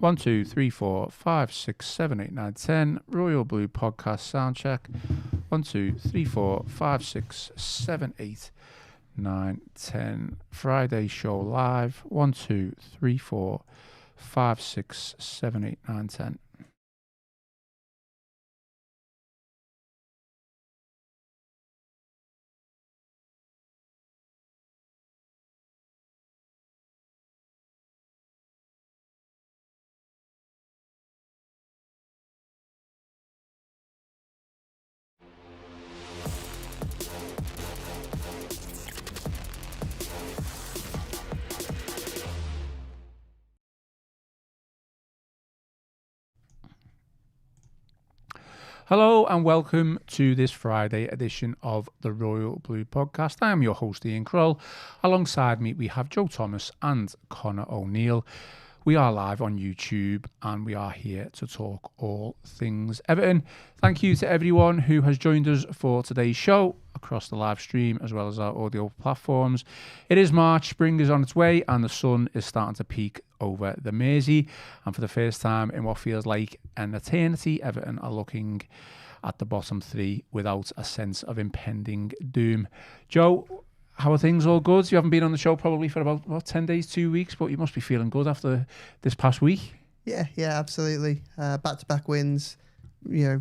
1, 2, 3, 4, 5, 6, 7, 8, 9, 10. Royal Blue Podcast Soundcheck. 1, 2, 3, 4, 5, 6, 7, 8, 9, 10. Friday show live. 1, 2, 3, 4, 5, 6, 7, 8, 9, 10. Hello and welcome to this Friday edition of the Royal Blue Podcast. I am your host Ian Croll. Alongside me we have Joe Thomas and Connor O'Neill. We are live on YouTube and we are here to talk all things Everton. Thank you to everyone who has joined us for today's show across the live stream as well as our audio platforms. It is March, spring is on its way and the sun is starting to peak over the Mersey. And for the first time in what feels like an eternity, Everton are looking at the bottom three without a sense of impending doom. Joe, how are things? All good? You haven't been on the show probably for about 10 days, 2 weeks, but you must be feeling good after this past week. Yeah, absolutely. Back-to-back wins,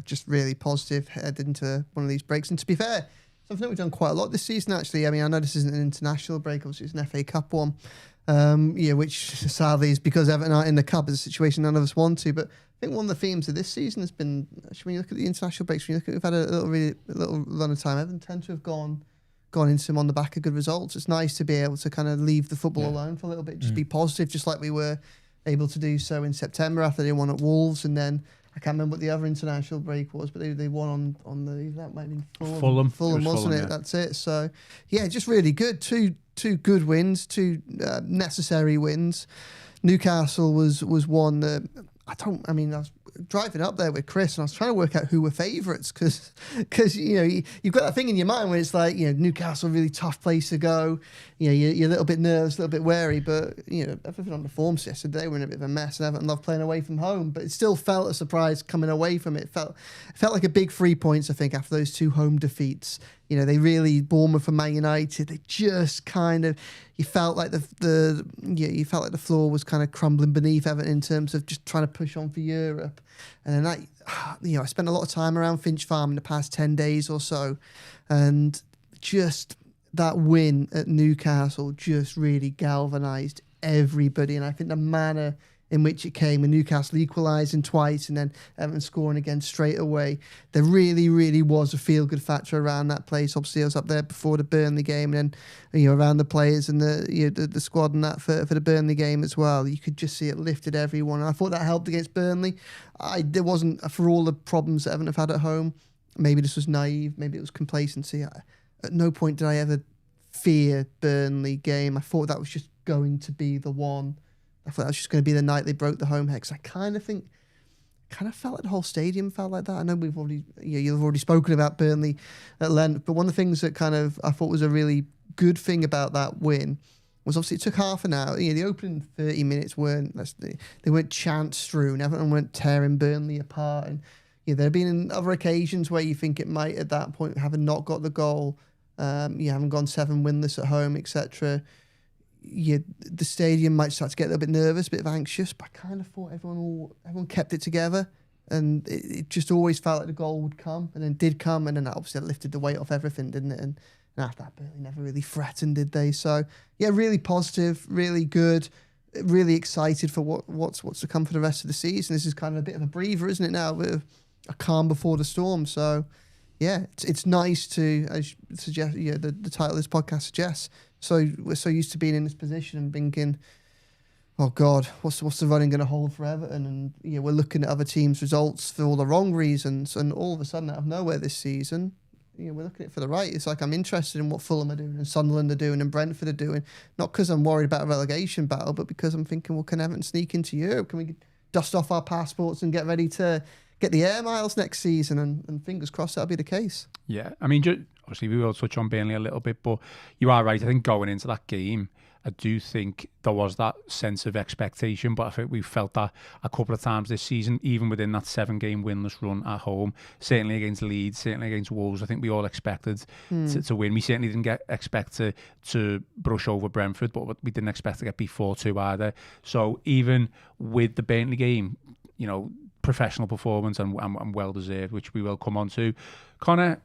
just really positive headed into one of these breaks. And to be fair, something that we've done quite a lot this season, actually. I mean, I know this isn't an international break, obviously it's an FA Cup one, which sadly is because Everton aren't in the Cup. It's a situation none of us want to, but I think one of the themes of this season has been, actually, when you look at the international breaks, we've had a little run of time, Everton tend to have gone into them on the back of good results. It's nice to be able to kind of leave the football alone for a little bit, just be positive, just like we were able to do so in September after they won at Wolves, and then I can't remember what the other international break was, but they won on that might have been Fulham, wasn't it? Yeah. That's it. So yeah, just really good. Two good wins, two necessary wins. Newcastle was one that I was driving up there with Chris and I was trying to work out who were favourites because you've got that thing in your mind where it's like, Newcastle, really tough place to go. You're a little bit nervous, a little bit wary, but everything on the forms yesterday were in a bit of a mess and Everton love playing away from home, but it still felt a surprise coming away from it. It felt like a big 3 points, I think, after those two home defeats. They really, Bournemouth and Man United, they just kind of, you felt like the floor was kind of crumbling beneath Everton in terms of just trying to push on for Europe. And then I spent a lot of time around Finch Farm in the past 10 days or so, and just that win at Newcastle just really galvanised everybody. And I think the manner in which it came, and Newcastle equalising twice and then Everton scoring again straight away, there really, really was a feel-good factor around that place. Obviously, I was up there before the Burnley game, and then around the players and the squad and that for the Burnley game as well. You could just see it lifted everyone. And I thought that helped against Burnley. There wasn't, for all the problems that Everton have had at home, maybe this was naive, maybe it was complacency. At no point did I ever fear Burnley game. I thought that was just going to be the one. I thought that was just going to be the night they broke the home hex. I kind of felt like the whole stadium felt like that. I know you've already spoken about Burnley at length, but one of the things that kind of I thought was a really good thing about that win was obviously it took half an hour. The opening 30 minutes weren't chance strewn. Everton weren't tearing Burnley apart, and there have been other occasions where you think it might at that point, having not got the goal, you haven't gone 7 winless at home, etc. The stadium might start to get a little bit nervous, a bit anxious, but I kind of thought everyone kept it together, and it just always felt like the goal would come, and then did come, and then that obviously lifted the weight off everything, didn't it? And after that, Burnley never really threatened, did they? So yeah, really positive, really good, really excited for what's to come for the rest of the season. This is kind of a bit of a breather, isn't it now? A bit of a calm before the storm. So yeah, it's nice to, as you suggest, the title of this podcast suggests. So we're so used to being in this position and thinking, oh God, what's the running going to hold for Everton? And we're looking at other teams' results for all the wrong reasons, and all of a sudden, out of nowhere this season, we're looking at it for the right. It's like I'm interested in what Fulham are doing and Sunderland are doing and Brentford are doing, not because I'm worried about a relegation battle, but because I'm thinking, well, can Everton sneak into Europe? Can we dust off our passports and get ready to get the air miles next season? And fingers crossed that'll be the case. Yeah, I mean, obviously we will touch on Burnley a little bit, but you are right. I think going into that game, I do think there was that sense of expectation, but I think we felt that a couple of times this season, even within that 7-game winless run at home, certainly against Leeds, certainly against Wolves. I think we all expected to win. We certainly didn't expect to brush over Brentford, but we didn't expect to get beat 4-2 either. So even with the Burnley game, you know, professional performance and well deserved, which we will come on to. Connor,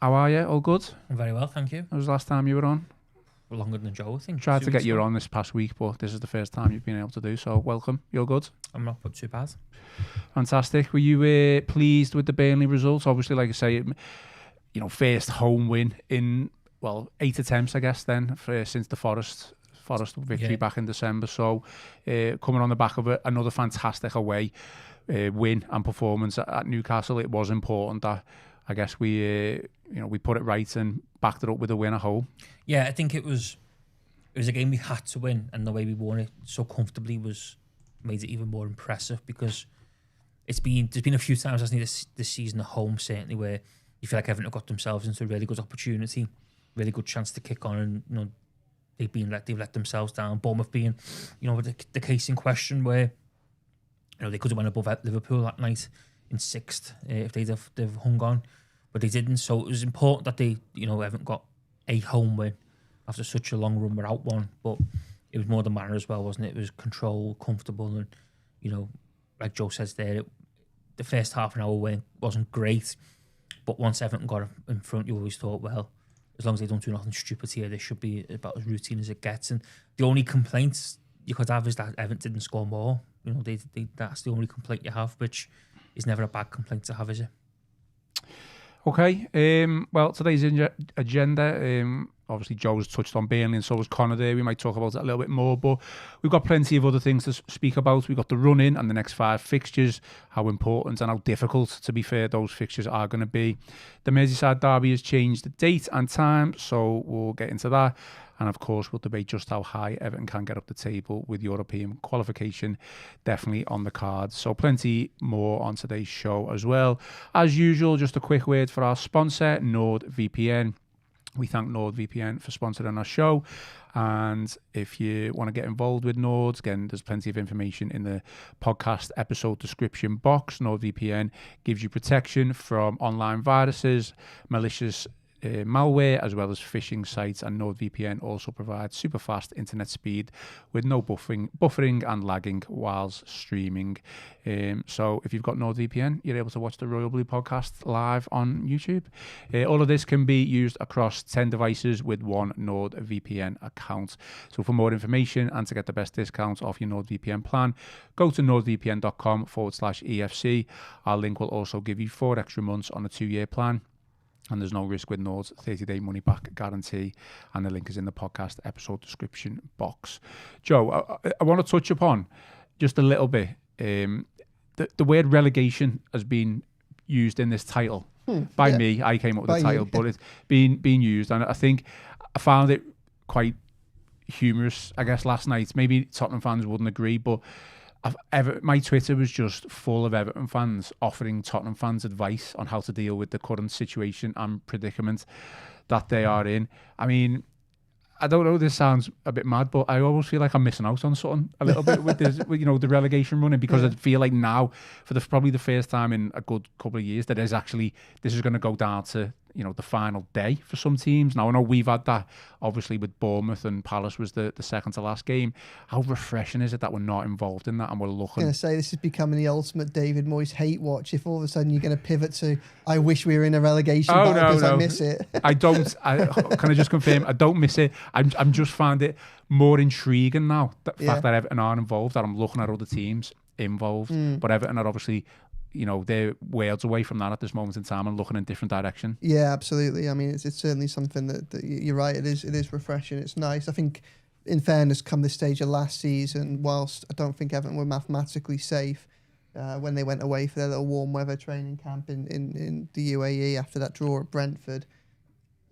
how are you? All good? I'm very well, thank you. When was the last time you were on? Longer than Joe, I think. Tried to get you on this past week, but this is the first time you've been able to do so. Welcome. You're good? I'm not too bad. Fantastic. Were you pleased with the Burnley results? Obviously, like I say, you know, first home win in 8 attempts, I guess. Then since the Forest victory back in December. So coming on the back of another fantastic away win and performance at Newcastle, it was important that I guess we put it right and backed it up with a win at home. Yeah, I think it was a game we had to win, and the way we won it so comfortably made it even more impressive, because there's been a few times, hasn't it, this season at home certainly, where you feel like Everton have got themselves into a really good opportunity, really good chance to kick on, and you know they've let themselves down. Bournemouth being, you know, the case in question, where you know they could have went above Liverpool that night in 6th if they've hung on, but they didn't. So it was important that they, you know, haven't got a home win after such a long run without one. But it was more the manner as well, wasn't it? It was control, comfortable, and you know, like Joe says there, the first half an hour win wasn't great, but once Everton got in front, you always thought, well, as long as they don't do nothing stupid here, this should be about as routine as it gets. And the only complaints you could have is that Everton didn't score more. You know, that's the only complaint you have, which is never a bad complaint to have, is it? Okay. Well, today's agenda, obviously Joe's touched on Burnley and so was Connor there. We might talk about it a little bit more, but we've got plenty of other things to speak about. We've got the run-in and the next 5 fixtures, how important and how difficult, to be fair, those fixtures are going to be. The Merseyside Derby has changed the date and time, so we'll get into that. And of course, we'll debate just how high Everton can get up the table with European qualification definitely on the cards. So plenty more on today's show as well. As usual, just a quick word for our sponsor, NordVPN. We thank NordVPN for sponsoring our show. And if you want to get involved with Nord, again, there's plenty of information in the podcast episode description box. NordVPN gives you protection from online viruses, malicious malware, as well as phishing sites, and NordVPN also provides super fast internet speed with no buffering and lagging whilst streaming. So if you've got NordVPN, you're able to watch the Royal Blue podcast live on YouTube. All of this can be used across 10 devices with one NordVPN account. So for more information and to get the best discounts off your NordVPN plan, go to nordvpn.com/EFC. Our link will also give you 4 extra months on a 2-year plan. And there's no risk with Nord's 30-day money-back guarantee. And the link is in the podcast episode description box. Joe, I want to touch upon just a little bit. The word relegation has been used in this title by me. I came up with the title, but it's been used. And I think I found it quite humorous, I guess, last night. Maybe Tottenham fans wouldn't agree, but my Twitter was just full of Everton fans offering Tottenham fans advice on how to deal with the current situation and predicament that they are in. I mean, I don't know, this sounds a bit mad, but I always feel like I'm missing out on something a little bit with this, with, you know, the relegation running, because I feel like now, for probably the first time in a good couple of years, that this is going to go down to, you know, the final day for some teams. Now, I know we've had that, obviously, with Bournemouth, and Palace was the second to last game. How refreshing is it that we're not involved in that and we're looking? I'm going to say this is becoming the ultimate David Moyes hate watch. If all of a sudden you're going to pivot to, I wish we were in a relegation battle because I miss it. I don't. Can I just confirm? I don't miss it. I'm just find it more intriguing now, the fact that Everton aren't involved, that I'm looking at other teams involved. But Everton are obviously, you know, they're worlds away from that at this moment in time and looking in a different direction. Yeah, absolutely. I mean, it's certainly something that you're right. It is refreshing. It's nice. I think, in fairness, come this stage of last season, whilst I don't think Everton were mathematically safe when they went away for their little warm weather training camp in the UAE after that draw at Brentford,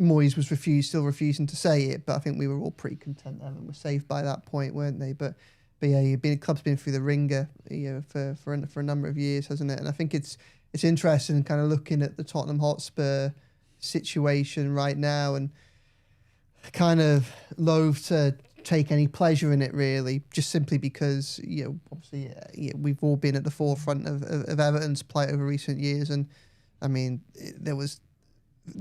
Moyes was still refusing to say it, but I think we were all pretty content Everton were safe by that point, weren't they? But yeah, the club's been through the ringer, you know, for a number of years, hasn't it? And I think it's interesting, kind of looking at the Tottenham Hotspur situation right now, and kind of loath to take any pleasure in it, really, just simply because, obviously we've all been at the forefront of Everton's plight over recent years, and I mean there were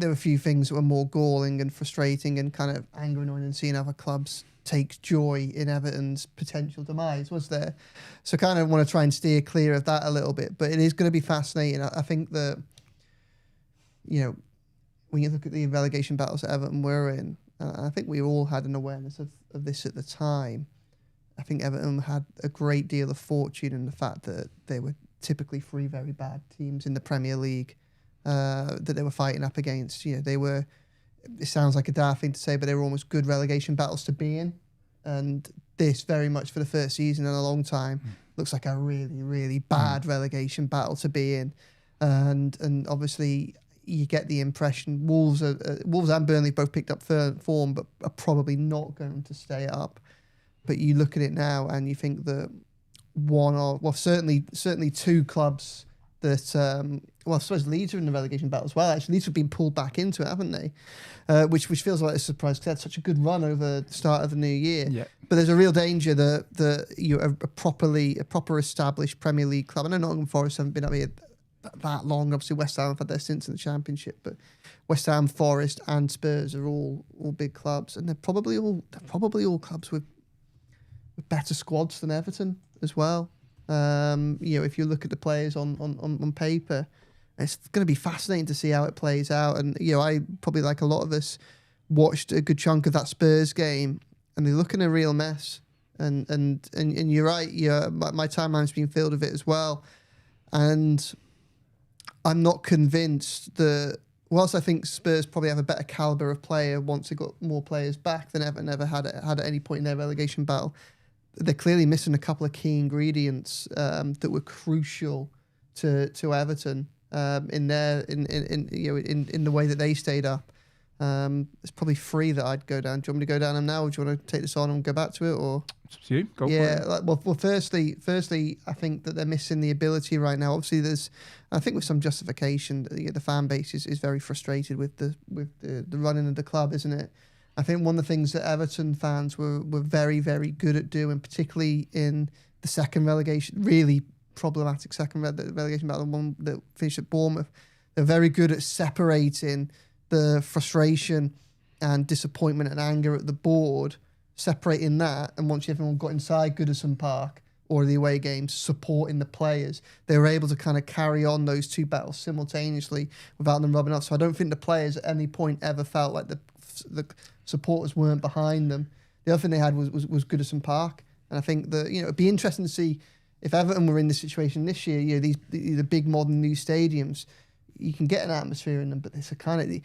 a few things that were more galling and frustrating and kind of angering on, and seeing other clubs take joy in Everton's potential demise, was there? So kind of want to try and steer clear of that a little bit, but it is going to be fascinating. I think that, when you look at the relegation battles that Everton were in, I think we all had an awareness of this at the time. I think Everton had a great deal of fortune in the fact that they were typically three very bad teams in the Premier League that they were fighting up against. They were, it sounds like a daft thing to say, but they were almost good relegation battles to be in. And this, very much for the first season in a long time, looks like a really, really bad relegation battle to be in. And obviously, you get the impression Wolves and Burnley both picked up form, but are probably not going to stay up. But you look at it now, and you think that certainly two clubs that, I suppose Leeds are in the relegation battle as well. Actually, Leeds have been pulled back into it, haven't they? Which feels like a surprise because they had such a good run over the start of the new year. Yeah. But there's a real danger that a proper established Premier League club. I know Nottingham Forest haven't been up here that long. Obviously, West Ham have had their stints in the Championship, but West Ham, Forest, and Spurs are all big clubs, and they're probably all clubs with better squads than Everton as well. If you look at the players on paper, it's going to be fascinating to see how it plays out. And I probably, like a lot of us, watched a good chunk of that Spurs game, and they look in a real mess. And you're right. My timeline's been filled with it as well, and I'm not convinced that, whilst I think Spurs probably have a better calibre of player once they got more players back than Everton ever had at any point in their relegation battle, they're clearly missing a couple of key ingredients that were crucial to Everton in the way that they stayed up. There's probably three that I'd go down. Do you want me to go down them now, or do you want to take this on and go back to it? Or It's up to you. Go for it. Well, firstly, I think that they're missing the ability right now. Obviously, I think with some justification, the fan base is very frustrated with the running of the club, isn't it? I think one of the things that Everton fans were very, very good at doing, particularly in the second relegation, really problematic second relegation battle, the one that finished at Bournemouth, they're very good at separating the frustration and disappointment and anger at the board, separating that, and once everyone got inside Goodison Park or the away games, supporting the players. They were able to kind of carry on those two battles simultaneously without them rubbing off. So I don't think the players at any point ever felt like the supporters weren't behind them. The other thing they had was Goodison Park, and I think that it'd be interesting to see if Everton were in this situation this year. The big modern new stadiums, you can get an atmosphere in them, but there's a kind of,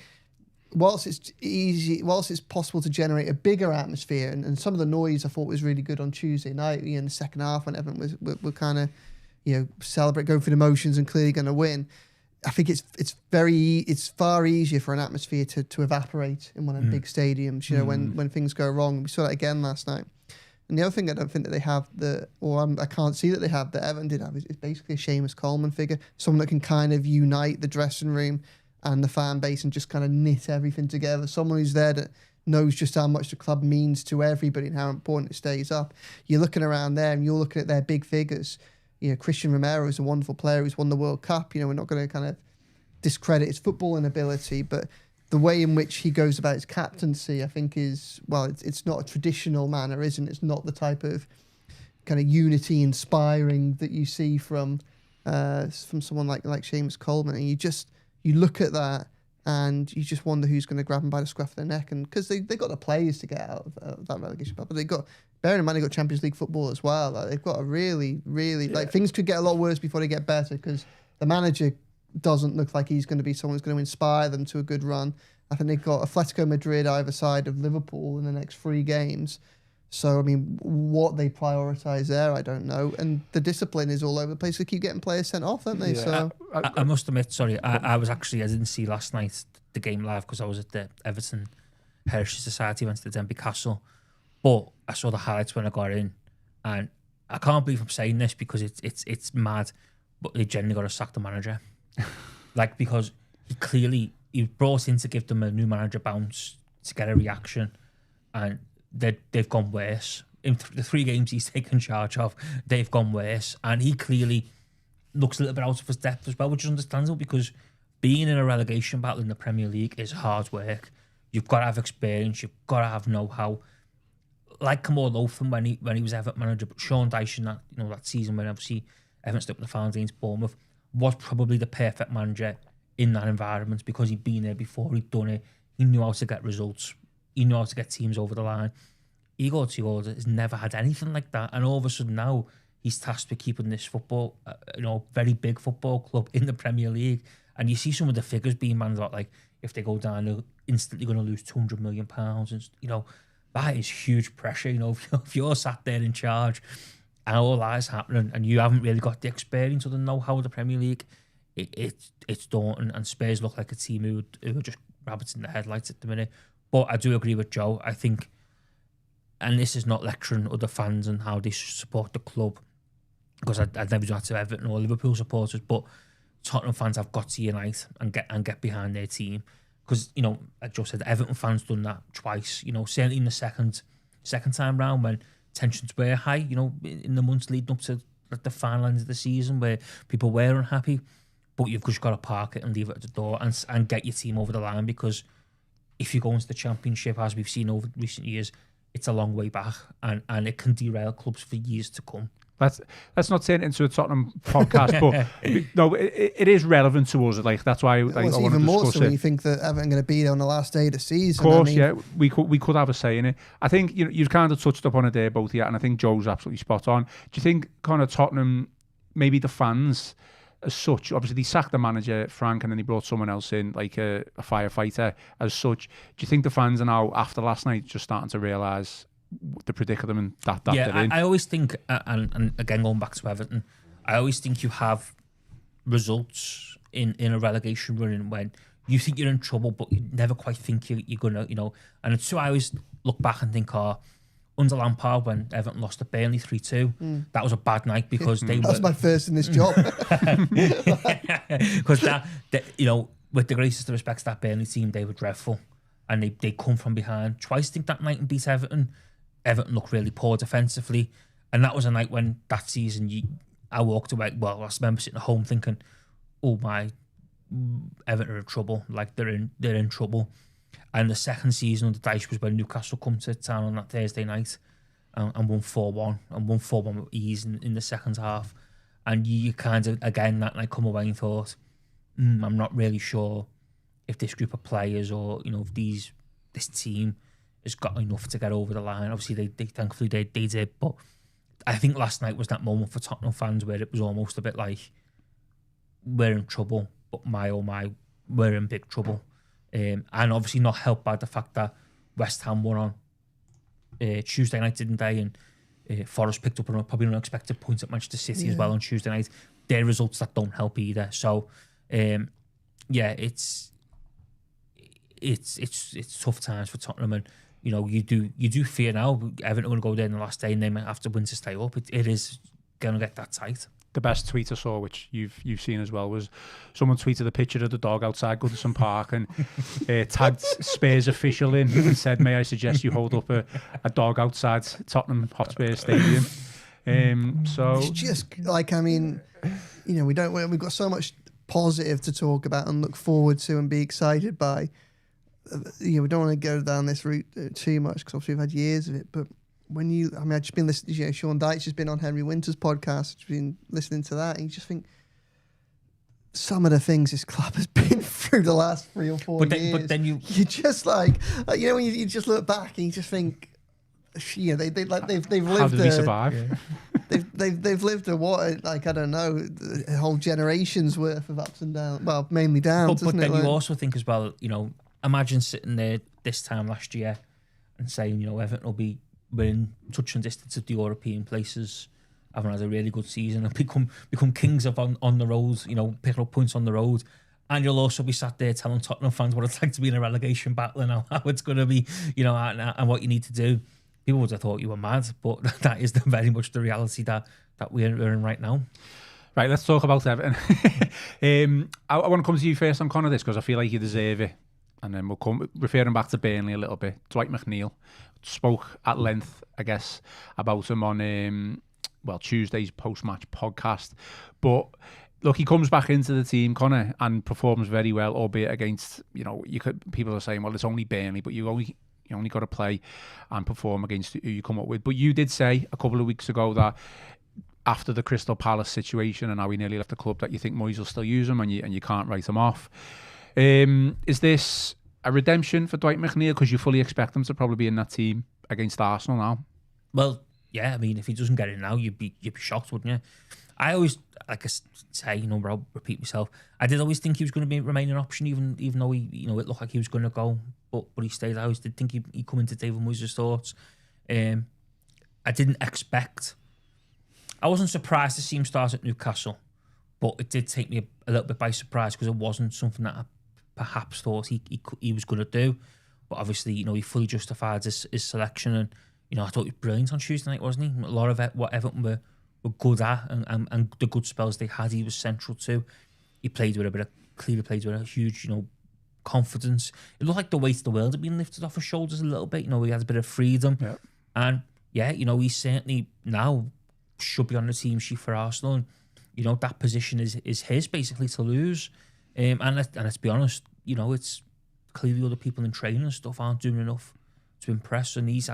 whilst it's possible to generate a bigger atmosphere, and some of the noise I thought was really good on Tuesday night, in the second half when Everton were kind of celebrate, going through the motions and clearly going to win. I think it's far easier for an atmosphere to evaporate in one of the big stadiums, when things go wrong. We saw that again last night. And the other thing I don't think that they have I can't see that they have, that Everton did have, is basically a Seamus Coleman figure, someone that can kind of unite the dressing room and the fan base and just kind of knit everything together. Someone who's there that knows just how much the club means to everybody and how important it stays up. You're looking around there and you're looking at their big figures. Christian Romero is a wonderful player who's won the World Cup. We're not going to kind of discredit his footballing ability, but the way in which he goes about his captaincy, I think, is, well, it's not a traditional manner, isn't it? It's not the type of kind of unity inspiring that you see from someone like Seamus Coleman. And you look at that and you just wonder who's going to grab him by the scruff of the neck. And because they got the players to get out of that relegation battle, but bearing in mind, they've got Champions League football as well. Like, they've got a really, really, things could get a lot worse before they get better, because the manager doesn't look like he's going to be someone who's going to inspire them to a good run. I think they've got Atletico Madrid either side of Liverpool in the next 3 games. So, I mean, what they prioritise there, I don't know. And the discipline is all over the place. They keep getting players sent off, don't they? Yeah. So I must admit, sorry, I didn't see last night the game live because I was at the Everton Heritage Society event at Denby Castle. But I saw the highlights when I got in, and I can't believe I'm saying this because it's mad, but they genuinely got to sack the manager. Because he clearly he brought in to give them a new manager bounce to get a reaction, and they've gone worse. In the 3 games he's taken charge of, they've gone worse, and he clearly looks a little bit out of his depth as well, which is understandable because being in a relegation battle in the Premier League is hard work. You've got to have experience, you've got to have know-how. Like Kamal Lotham when he was Everton manager, but Sean Dyche that season when obviously Everton stood up the finals against Bournemouth was probably the perfect manager in that environment because he'd been there before, he'd done it, he knew how to get results, he knew how to get teams over the line. Igor Tudor has never had anything like that, and all of a sudden now he's tasked with keeping this football, very big football club in the Premier League. And you see some of the figures being managed out, like if they go down, they're instantly going to lose £200 million, and that is huge pressure. If you're sat there in charge and all that is happening, and you haven't really got the experience or the know-how of the Premier League, it's daunting. And Spurs look like a team who are just rabbits in the headlights at the minute. But I do agree with Joe. I think. And this is not lecturing other fans and how they should support the club, because I'd never do that to Everton or Liverpool supporters, but Tottenham fans have got to unite and get behind their team. Because, like Joe said, Everton fans done that twice. Certainly in the second time round when tensions were high, in the months leading up to the final end of the season where people were unhappy. But you've just got to park it and leave it at the door and get your team over the line, because if you go into the Championship, as we've seen over recent years, it's a long way back, and it can derail clubs for years to come. Let's not turn it into a Tottenham podcast, but no, it is relevant to us. Like that's why I want to discuss it. Even more so when you think that Everton going to be there on the last day of the season. Of course, yeah, we could have a say in it. I think you've kind of touched upon it there, both here, and I think Joe's absolutely spot on. Do you think kind of Tottenham, maybe the fans as such, obviously they sacked the manager, Frank, and then he brought someone else in, like a firefighter as such. Do you think the fans are now, after last night, just starting to realise the predicament that they're in? I always think, and again going back to Everton, I always think you have results in a relegation run when you think you're in trouble, but you never quite think you're going to, and it's so I always look back and think, under Lampard when Everton lost to Burnley 3-2, that was a bad night because they were... That's my first in this job. Because with the greatest of respect to that Burnley team, they were dreadful, and they come from behind twice, I think, that night and beat Everton. Everton looked really poor defensively, and that was a night when that season I walked away. Well, I remember sitting at home thinking, "Oh my, Everton are in trouble. Like they're in trouble." And the second season under Dyche was when Newcastle come to town on that Thursday night and won 4-1 and won 4-1 with ease in the second half. And you kind of again that night come away and thought, I'm not really sure if this group of players or if this team has got enough to get over the line. Obviously, they thankfully they did, but I think last night was that moment for Tottenham fans where it was almost a bit like we're in trouble, but my oh my, we're in big trouble. And obviously not helped by the fact that West Ham won on Tuesday night, didn't they? And Forest picked up probably an unexpected point at Manchester City as well on Tuesday night. They're results that don't help either. So, it's tough times for Tottenham, and you do fear now Everton going to go there in the last day and they might have to win to stay up. It is going to get that tight. The best tweet I saw, which you've seen as well, was someone tweeted a picture of the dog outside Goodison Park and tagged Spurs official in and said, "May I suggest you hold up a dog outside Tottenham Hotspur Stadium?" So it's just like, we've got so much positive to talk about and look forward to and be excited by. We don't want to go down this route too much because obviously we've had years of it, but I've just been listening, Sean Dyche has been on Henry Winter's podcast, I've been listening to that, and you just think some of the things this club has been through the last 3 or 4 years. But then you just like, when you just look back and you just think, they've lived. How did we survive? Yeah. They've lived I don't know, a whole generation's worth of ups and downs. Well, mainly downs. But then you also think as well, imagine sitting there this time last year and saying, Everton will be within touch and distance of the European places, having had a really good season and become kings of on the road, picking up points on the road. And you'll also be sat there telling Tottenham fans what it's like to be in a relegation battle and how it's going to be, and what you need to do. People would have thought you were mad, but that is very much the reality that we're in right now. Right, let's talk about Everton. I want to come to you first on Connor this because I feel like you deserve it. And then we'll come referring back to Burnley a little bit. Dwight McNeil spoke at length, I guess, about him on Tuesday's post-match podcast. But look, he comes back into the team, Connor, and performs very well, albeit against, people are saying, well, it's only Burnley, but you only got to play and perform against who you come up with. But you did say a couple of weeks ago that after the Crystal Palace situation and how he nearly left the club, that you think Moyes will still use him and you can't write him off. Is this a redemption for Dwight McNeil because you fully expect him to probably be in that team against Arsenal now? Well, yeah, I mean, if he doesn't get it now, you'd be shocked, wouldn't you? I always, like I say, but I'll repeat myself. I did always think he was going to remain an option, even though he, it looked like he was going to go, but he stayed. I always did think he'd come into David Moyes' thoughts. I didn't expect. I wasn't surprised to see him start at Newcastle, but it did take me a little bit by surprise because it wasn't something that I perhaps thought he was going to do. But obviously, he fully justified his selection, and I thought he was brilliant on Tuesday night, wasn't he? A lot of what Everton were good at, and the good spells they had, he was central to. He played with clearly played with a huge, confidence. It looked like the weight of the world had been lifted off his shoulders a little bit. He had a bit of freedom, and he certainly now should be on the team sheet for Arsenal, and that position is his basically to lose. And let's be honest, it's clearly other people in training and stuff aren't doing enough to impress, and he's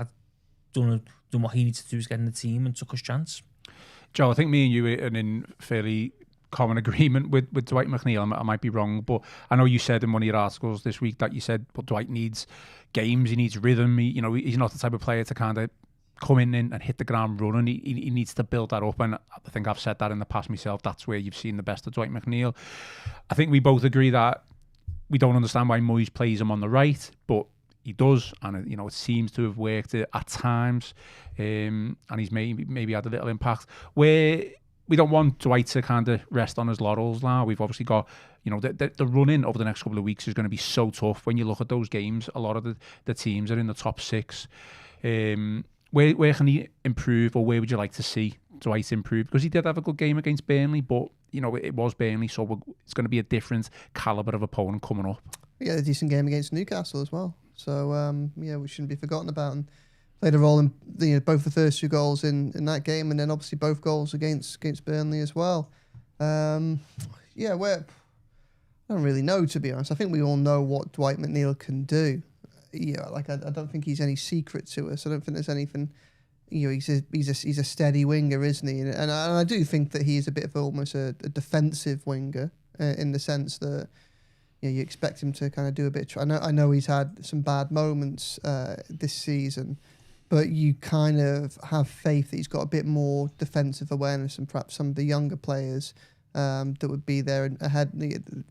done what he needs to do is get in the team and took his chance. Joe, I think me and you are in fairly common agreement with Dwight McNeil. I might be wrong, but I know you said in one of your articles this week that you said, but Dwight needs games, he needs rhythm. He's not the type of player to kind of come in and hit the ground running. He needs to build that up, and I think I've said that in the past myself. That's where you've seen the best of Dwight McNeil. I think we both agree that we don't understand why Moyes plays him on the right, but he does, and it seems to have worked at times, and he's maybe had a little impact. Where we don't want Dwight to kind of rest on his laurels now. We've obviously got, the run-in over the next couple of weeks is going to be so tough. When you look at those games, a lot of the teams are in the top six. Where can he improve, or where would you like to see Dwight improve? Because he did have a good game against Burnley, but it was Burnley, so it's going to be a different calibre of opponent coming up. He had a decent game against Newcastle as well, so we shouldn't be forgotten about, and played a role in both the first 2 goals in that game, and then obviously both goals against Burnley as well. I don't really know, to be honest. I think we all know what Dwight McNeil can do. I don't think he's any secret to us. I don't think there's anything. He's a steady winger, isn't he? And I do think that he is a bit of almost a defensive winger in the sense that you expect him to kind of do a bit. I know he's had some bad moments this season, but you kind of have faith that he's got a bit more defensive awareness than perhaps some of the younger players that would be there ahead,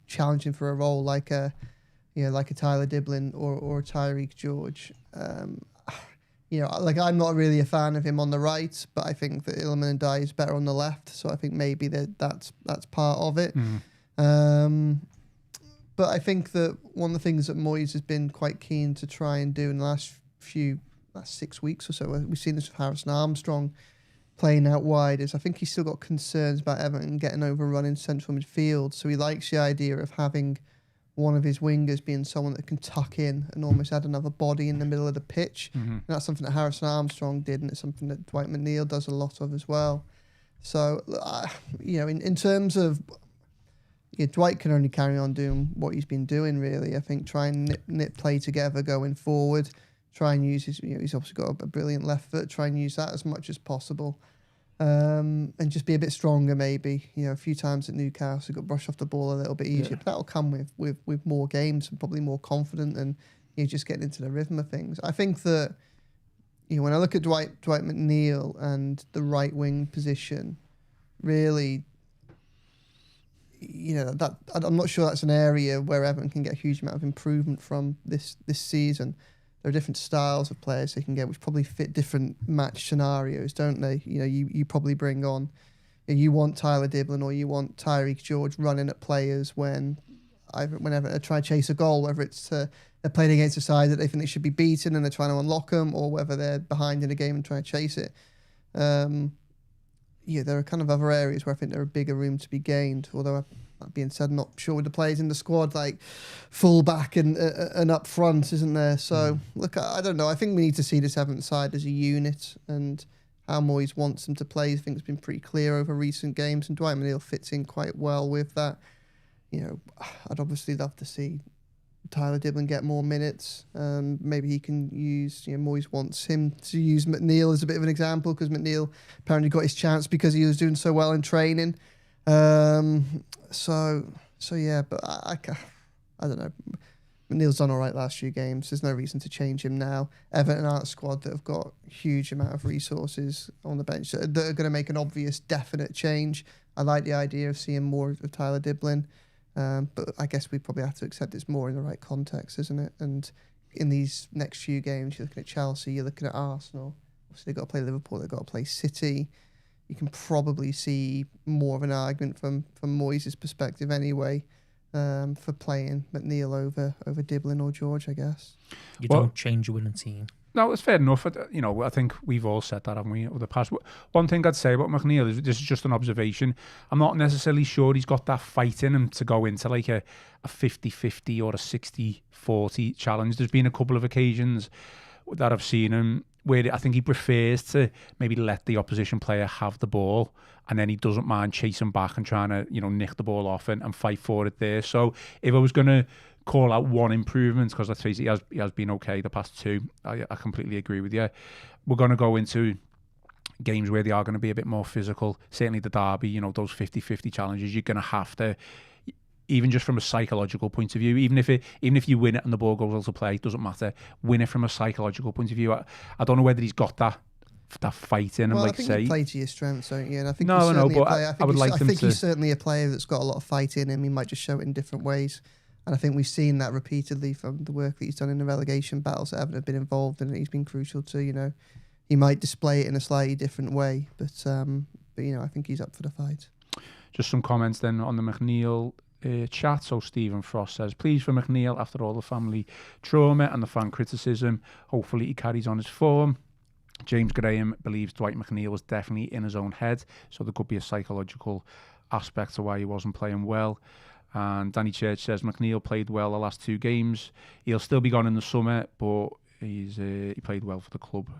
challenging for a role like a Tyler Diblin or a Tyreek George. I'm not really a fan of him on the right, but I think that Iliman and Dye is better on the left, so I think maybe that's part of it. But I think that one of the things that Moyes has been quite keen to try and do in the last 6 weeks or so, we've seen this with Harrison Armstrong playing out wide, is I think he's still got concerns about Everton getting overrun in central midfield, so he likes the idea of having one of his wingers being someone that can tuck in and almost add another body in the middle of the pitch. And that's something that Harrison Armstrong did, and it's something that Dwight McNeil does a lot of as well. So, in terms of, Dwight can only carry on doing what he's been doing, really. I think try and knit play together going forward, try and use his, he's obviously got a brilliant left foot, try and use that as much as possible. And just be a bit stronger, maybe. A few times at Newcastle, got brushed off the ball a little bit easier. But that'll come with more games and probably more confident and just getting into the rhythm of things. I think that when I look at Dwight McNeil and the right wing position, really, that I'm not sure that's an area where Everton can get a huge amount of improvement from this season. There are different styles of players they can get, which probably fit different match scenarios, don't they? You probably bring on, you want Tyler Diblin or you want Tyreek George running at players whenever they try to chase a goal, whether it's they're playing against a side that they think they should be beaten and they're trying to unlock them, or whether they're behind in a game and trying to chase it. there are kind of other areas where I think there are bigger room to be gained. Although, that being said, I'm not sure with the players in the squad, like full back and up front, isn't there? So, look, I don't know. I think we need to see this Everton side as a unit, and how Moyes wants them to play, I think it's been pretty clear over recent games, and Dwight McNeil fits in quite well with that. I'd obviously love to see Tyler Dibblin get more minutes. Maybe he can use, Moyes wants him to use McNeil as a bit of an example, because McNeil apparently got his chance because he was doing so well in training. So yeah, but I don't know. McNeil's done all right last few games. There's no reason to change him now. Everton aren't a squad that have got huge amount of resources on the bench that are going to make an obvious, definite change. I like the idea of seeing more of Tyler Dibblin. But I guess we probably have to accept it's more in the right context, isn't it? And in these next few games, you're looking at Chelsea, you're looking at Arsenal. Obviously, they've got to play Liverpool, they've got to play City. You can probably see more of an argument from Moyes' perspective anyway, for playing McNeil over Dibblin or George, I guess. You don't change a winning team. No, it's fair enough. I think we've all said that, haven't we, over the past. One thing I'd say about McNeil is, this is just an observation, I'm not necessarily sure he's got that fight in him to go into like a 50-50 or a 60-40 challenge. There's been a couple of occasions that I've seen him where I think he prefers to maybe let the opposition player have the ball, and then he doesn't mind chasing back and trying to, nick the ball off and fight for it there. So if I was going to call out one improvement, because let's face it, he has been okay the past two, I completely agree with you. We're going to go into games where they are going to be a bit more physical. Certainly the Derby, those 50-50 challenges, you're going to have to, even just from a psychological point of view, even if you win it and the ball goes out to play, it doesn't matter. Win it from a psychological point of view. I don't know whether he's got that fight in him. I think you play to your strengths, don't you? And I think I think he's certainly a player that's got a lot of fight in him. He might just show it in different ways. And I think we've seen that repeatedly from the work that he's done in the relegation battles that Everton have been involved in. He's been crucial to, he might display it in a slightly different way, but I think he's up for the fight. Just some comments then on the McNeil chat. So Stephen Frost says, pleased for McNeil after all the family trauma and the fan criticism. Hopefully he carries on his form. James Graham believes Dwight McNeil was definitely in his own head, so there could be a psychological aspect to why he wasn't playing well. And Danny Church says McNeil played well the last two games. He'll still be gone in the summer, but he played well for the club.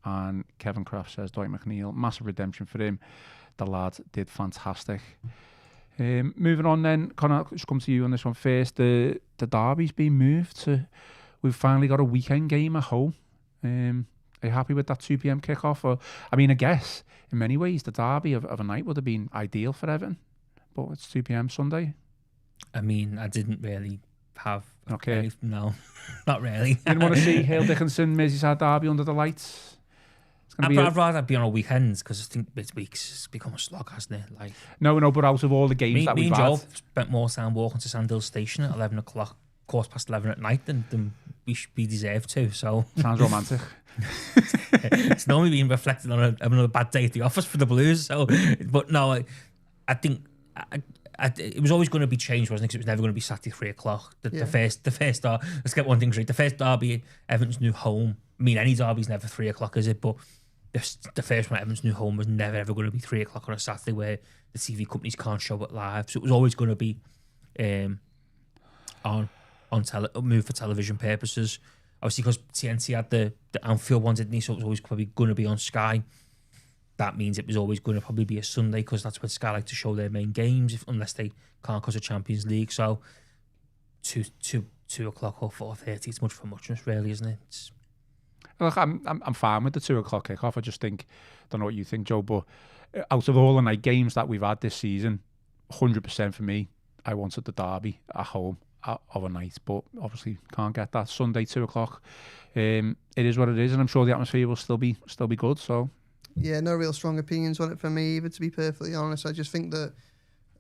And Kevin Kraft says Dwight McNeil, massive redemption for him. The lad did fantastic. Moving on then, Connor, just come to you on this one first. The Derby's been moved to. We've finally got a weekend game at home. Are you happy with that 2 p.m. kickoff? Or, I guess in many ways the Derby of a night would have been ideal for Everton, but it's 2 p.m. Sunday. I didn't really have. Okay. No, not really. You didn't want to see Hill Dickinson, Merseyside Derby under the lights? I'd rather be on a weekend, because I think this week's become a slog, hasn't it? Like, no, but out of all the games that we've had, me and Joe spent more time walking to Sandhill Station at 11 o'clock, 11:15 at night than we deserve to. So sounds romantic. It's normally being reflected on another bad day at the office for the Blues. So, but no, I think. It was always going to be changed, wasn't it? Because it was never going to be Saturday 3 o'clock. The first let's get one thing straight. The first derby, Everton's new home. Any derby's never 3 o'clock, is it? But the first one, Everton's new home, was never ever going to be 3 o'clock on a Saturday, where the TV companies can't show it live. So it was always going to be moved for television purposes. Obviously, because TNT had the Anfield one, didn't he? So it was always probably going to be on Sky. That means it was always going to probably be a Sunday, because that's when Sky like to show their main games, unless they can't because of Champions League. So 2 o'clock or 4:30, it's much for muchness, really, isn't it? Look, I'm fine with the 2 o'clock kickoff. I just think, don't know what you think, Joe, but out of all the night games that we've had this season, 100% for me, I wanted the Derby at home of a night, but obviously can't get that. Sunday 2 o'clock. It is what it is, and I'm sure the atmosphere will still be good. So. Yeah, no real strong opinions on it for me either, to be perfectly honest. I just think that,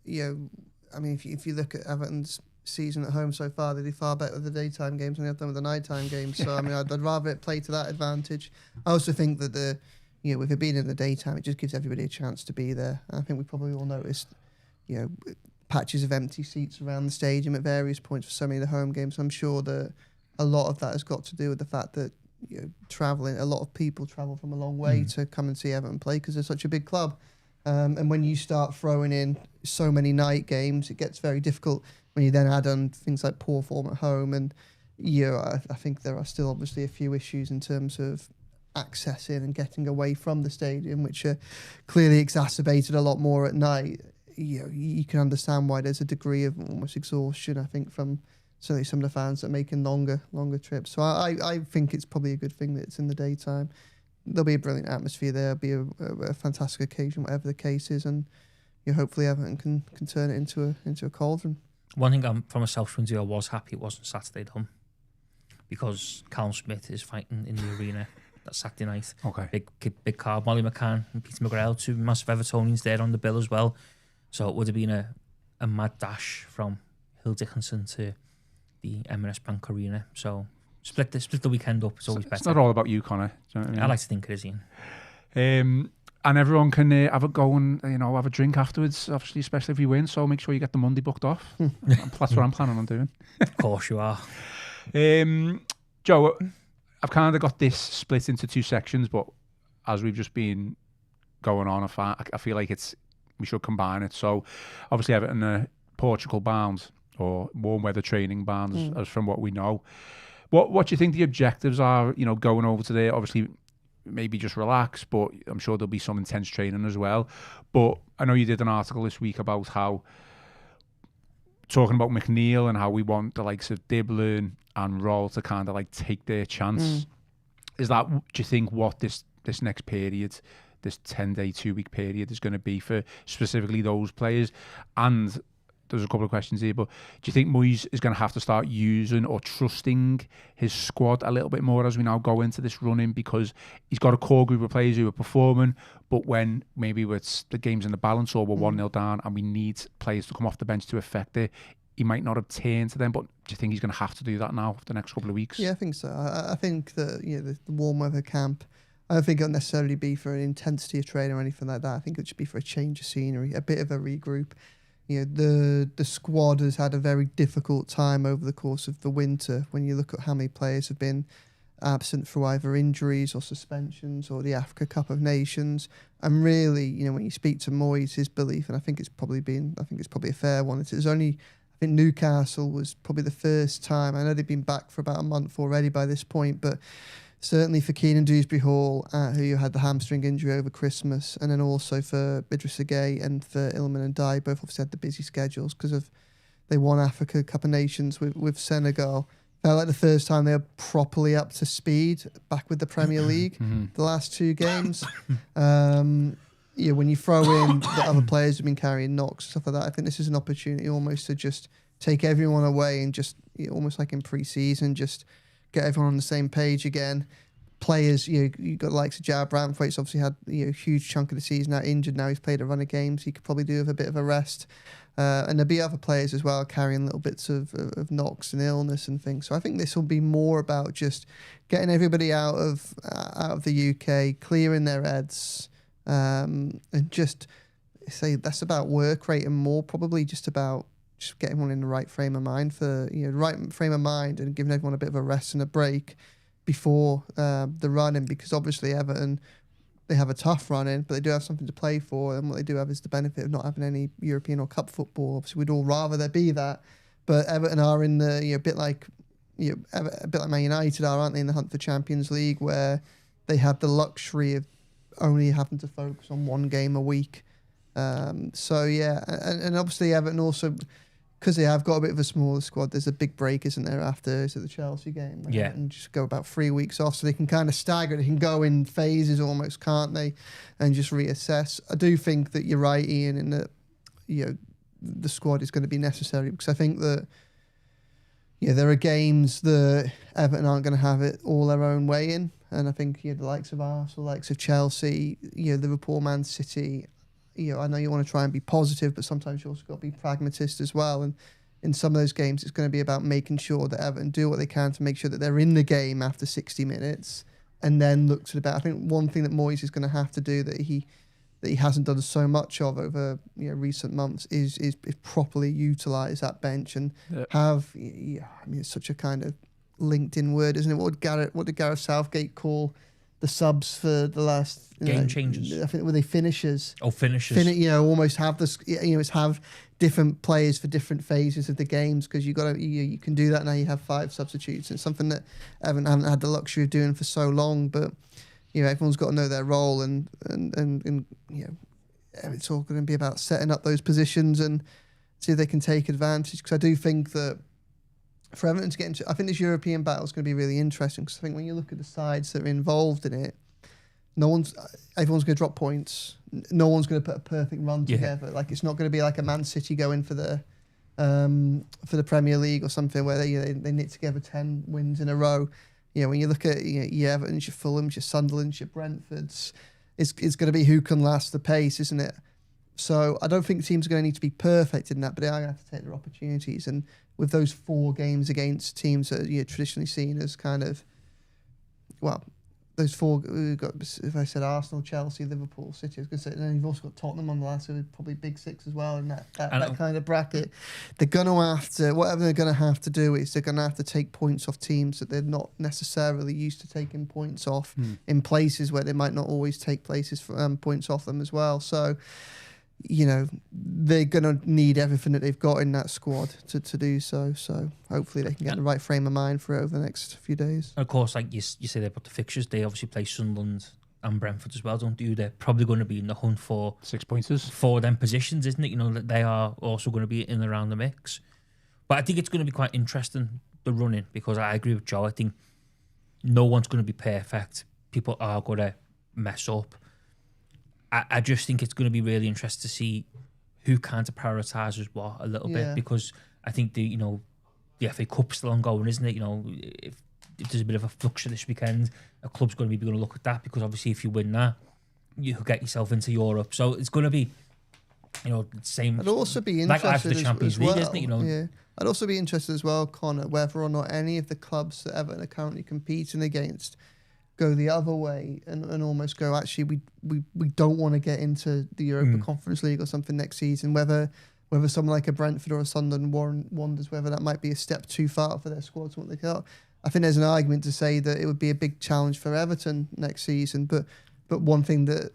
if you look at Everton's season at home so far, they do far better with the daytime games than they've done with the nighttime games. So, I'd rather it play to that advantage. I also think that with it being in the daytime, it just gives everybody a chance to be there. I think we probably all noticed, patches of empty seats around the stadium at various points for so many of the home games. I'm sure that a lot of that has got to do with the fact that traveling, a lot of people travel from a long way to come and see Everton play, because they're such a big club. And when you start throwing in so many night games, it gets very difficult when you then add on things like poor form at home. And I think there are still obviously a few issues in terms of accessing and getting away from the stadium, which are clearly exacerbated a lot more at night. You can understand why there's a degree of almost exhaustion, I think, from certainly some of the fans that are making longer trips. So I think it's probably a good thing that it's in the daytime. There'll be a brilliant atmosphere there. There'll be a fantastic occasion, whatever the case is, and hopefully Everton can turn it into a cauldron. One thing I'm from a South point of view, I was happy it wasn't Saturday at home, because Callum Smith is fighting in the arena that Saturday night. Okay. Big car, Molly McCann and Peter McGrail, two massive Evertonians there on the bill as well. So it would have been a mad dash from Hill Dickinson to the M&S Bank Arena. So split the weekend up. It's always better. It's not all about you, Connor. Do you know what I mean? I like to think it is, Ian. And everyone can have a go and have a drink afterwards, obviously, especially if you win. So make sure you get the Monday booked off. That's what I'm planning on doing. Of course you are. Joe, I've kind of got this split into two sections, but as we've just been going on, I feel like we should combine it. So obviously Everton Portugal bound, or warm weather training bound, as from what we know. What do you think the objectives are, going over to there? Obviously, maybe just relax, but I'm sure there'll be some intense training as well. But I know you did an article this week about talking about McNeil and how we want the likes of Diblin and Roll to kind of take their chance. Is that, do you think, what this next period, this 10-day, 2-week period is going to be for specifically those players? And there's a couple of questions here, but do you think Moyes is going to have to start using or trusting his squad a little bit more as we now go into this run-in, because he's got a core group of players who are performing, but when maybe it's the game's in the balance or we're 1-0 down and we need players to come off the bench to affect it, he might not have turned to them? But do you think he's going to have to do that now for the next couple of weeks? Yeah, I think so. I think that the warm weather camp, I don't think it'll necessarily be for an intensity of training or anything like that. I think it should be for a change of scenery, a bit of a regroup. The squad has had a very difficult time over the course of the winter. When you look at how many players have been absent through either injuries or suspensions or the Africa Cup of Nations, and really, when you speak to Moyes, his belief, and I think it's probably a fair one. It was only, I think Newcastle was probably the first time. I know they've been back for about a month already by this point, but certainly for Keenan Dewsbury-Hall, who had the hamstring injury over Christmas, and then also for Idrissa Gueye and for Ilman and Dye, both obviously had the busy schedules because they won Africa Cup of Nations with Senegal. Felt like the first time they were properly up to speed back with the Premier League. The last two games, when you throw in the other players who've been carrying knocks, stuff like that, I think this is an opportunity almost to just take everyone away and just almost like in pre-season, just get everyone on the same page again. Players, you've got the likes of Jared Branthwaite's obviously had a huge chunk of the season out injured. Now he's played a run of games. He could probably do with a bit of a rest. And there'll be other players as well carrying little bits of knocks and illness and things. So I think this will be more about just getting everybody out of the UK, clearing their heads, and just say that's about work rate and more probably just about just get everyone in the right frame of mind and giving everyone a bit of a rest and a break before the run-in, because obviously Everton, they have a tough run-in, but they do have something to play for, and what they do have is the benefit of not having any European or Cup football. Obviously, we'd all rather there be that, but Everton are in the a bit like Man United are, aren't they, in the hunt for Champions League, where they have the luxury of only having to focus on one game a week. And obviously Everton also, because they have got a bit of a smaller squad, there's a big break, isn't there, after the Chelsea game? Yeah. And just go about 3 weeks off, so they can kind of stagger. They can go in phases almost, can't they? And just reassess. I do think that you're right, Ian, in that the squad is going to be necessary, because I think that there are games that Everton aren't going to have it all their own way in. And I think the likes of Arsenal, the likes of Chelsea, Liverpool, Man City, I know you want to try and be positive, but sometimes you also got to be pragmatist as well. And in some of those games, it's going to be about making sure that Everton do what they can to make sure that they're in the game after 60 minutes, and then look to the back. I think one thing that Moyes is going to have to do that he hasn't done so much of over recent months is properly utilise that bench and have. It's such a kind of LinkedIn word, isn't it? What did Gareth Southgate call the subs for the last Game changes. I think were they finishers? Oh, finishers. Almost have this. It's have different players for different phases of the games, because you can do that now. You have 5 substitutes. It's something that Everton haven't had the luxury of doing for so long. But everyone's got to know their role, and it's all going to be about setting up those positions and see if they can take advantage. Because I do think that for Everton to get into, I think this European battle is going to be really interesting, because I think when you look at the sides that are involved in it, everyone's going to drop points. No one's going to put a perfect run together. Like, it's not going to be like a Man City going for the Premier League or something where they knit together 10 wins in a row. When you look at your Everton's, your Fulham's, your Sunderland's, your Brentford's, it's going to be who can last the pace, isn't it? So I don't think teams are going to need to be perfect in that, but they are going to have to take their opportunities. And with those 4 games against teams that are traditionally seen as kind of, those 4, we've got, if I said Arsenal, Chelsea, Liverpool, City, I was going to say, and then you've also got Tottenham on the last, so probably big 6 as well in that kind of bracket. They're going to have to, whatever they're going to have to do is they're going to have to take points off teams that they're not necessarily used to taking points off in places where they might not always take points off them as well. So, they're going to need everything that they've got in that squad to do so. So hopefully they can get the right frame of mind for it over the next few days. And of course, like you say, they've got the fixtures. They obviously play Sunderland and Brentford as well, don't they? They're probably going to be in the hunt for 6 pointers for them positions, isn't it? That they are also going to be in and around the mix. But I think it's going to be quite interesting, the running, because I agree with Joe. I think no one's going to be perfect. People are going to mess up. I just think it's going to be really interesting to see who kind of prioritises what a little bit, because I think the FA Cup's still ongoing, isn't it? If there's a bit of a fluxure this weekend, a club's going to look at that, because obviously if you win that, you could get yourself into Europe. So it's going to be, the same. I'd also be interested like the Champions League, isn't it? Yeah. I'd also be interested as well, Connor, whether or not any of the clubs that Everton are currently competing against go the other way and almost go, actually, we don't want to get into the Europa Conference League or something next season, whether someone like a Brentford or a Sunderland wonders whether that might be a step too far for their squad to what they got. I think there's an argument to say that it would be a big challenge for Everton next season, but one thing that